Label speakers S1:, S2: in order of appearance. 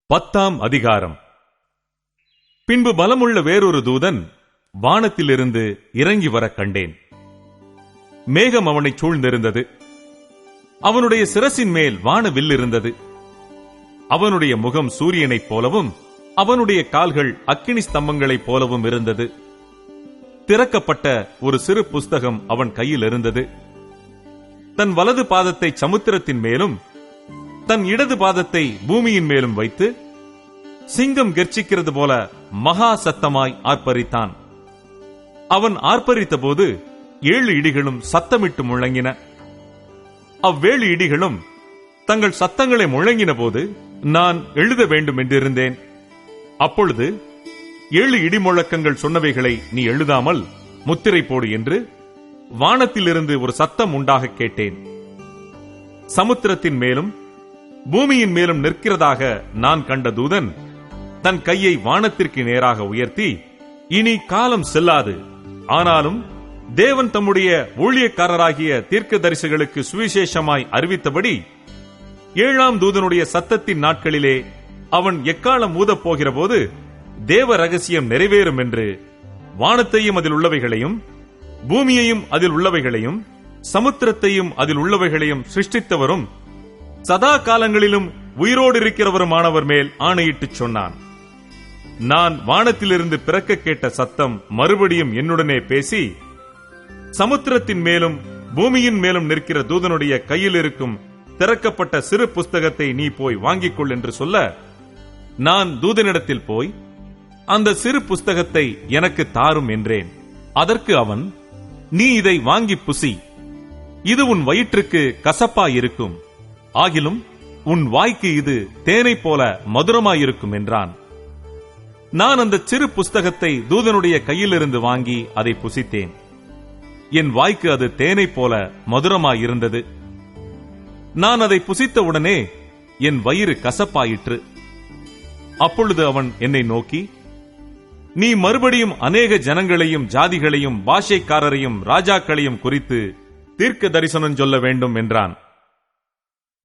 S1: 10ஆம் அதிகாரம். பின்பு பலமுள்ள வேறொரு தூதன் வானத்திலிருந்து இறங்கி வர கண்டேன். மேகம் அவனைச் சூழ்ந்திருந்தது. அவனுடைய சிரசின் மேல் வானவில் இருந்தது. அவனுடைய முகம் சூரியனைப் போலவும் அவனுடைய கால்கள் அக்கினி ஸ்தம்பங்களைப் போலவும் இருந்தது. திறக்கப்பட்ட ஒரு சிறு புஸ்தகம் அவன் கையில் இருந்தது. தன் வலது பாதத்தை சமுத்திரத்தின் மேலும் தன் இடது பாதத்தை பூமியின் மேலும் வைத்து சிங்கம் கெர்ச்சிக்கிறது போல மகா சத்தமாய் ஆர்ப்பரித்தான். அவன் ஆர்ப்பரித்த போது 7 இடிகளும் சத்தமிட்டு முழங்கின. அவ்வேழு இடிகளும் தங்கள் சத்தங்களை முழங்கின போது நான் எழுத வேண்டும் என்றிருந்தேன். அப்பொழுது 7 இடி முழக்கங்கள் சொன்னவைகளை நீ எழுதாமல் முத்திரை போடு என்று வானத்திலிருந்து ஒரு சத்தம் உண்டாக கேட்டேன். சமுத்திரத்தின் மேலும் பூமியின் மேலும் நிற்கிறதாக நான் கண்ட தூதன் தன் கையை வானத்திற்கு நேராக உயர்த்தி, இனி காலம் செல்லாது, ஆனாலும் தேவன் தம்முடைய ஊழியக்காரராகிய தீர்க்கதரிசிகளுக்கு சுவிசேஷமாய் அறிவித்தபடி 7ஆம் தூதனுடைய சத்தத்தின் நாட்களிலே அவன் எக்காலம் ஊதப் போகிற போது தேவ ரகசியம் நிறைவேறும் என்று வானத்தையும் அதில் உள்ளவைகளையும் பூமியையும் அதில் உள்ளவைகளையும் சமுத்திரத்தையும் அதில் உள்ளவைகளையும் சிருஷ்டித்தவரும் சதா காலங்களிலும் உயிரோடு இருக்கிறவருமானவர் மேல் ஆணையிட்டு சொன்னான். நான் வானத்திலிருந்து பிறக்க கேட்ட சத்தம் மறுபடியும் என்னுடனே பேசி, சமுத்திரத்தின் மேலும் பூமியின் மேலும் நிற்கிற தூதனுடைய கையில் இருக்கும் திறக்கப்பட்ட சிறு புஸ்தகத்தை நீ போய் வாங்கிக் கொள் என்று சொல்ல, நான் தூதனிடத்தில் போய் அந்த சிறு புஸ்தகத்தை எனக்கு தாரும் என்றேன். அதற்கு அவன், நீ இதை வாங்கி புசி, இது உன் வயிற்றுக்கு கசப்பாயிருக்கும், ஆகிலும் உன் வாய்க்கு இது தேனை போல மதுரமாயிருக்கும் என்றான். நான் அந்த சிறு புஸ்தகத்தை தூதனுடைய கையிலிருந்து வாங்கி அதை புசித்தேன். என் வாய்க்கு அது தேனை போல மதுரமாயிருந்தது. நான் அதை புசித்தவுடனே என் வயிறு கசப்பாயிற்று. அப்பொழுது அவன் என்னை நோக்கி, நீ மறுபடியும் அநேக ஜனங்களையும் ஜாதிகளையும் பாஷைக்காரரையும் ராஜாக்களையும் குறித்து தீர்க்க தரிசனம் சொல்ல வேண்டும் என்றான்.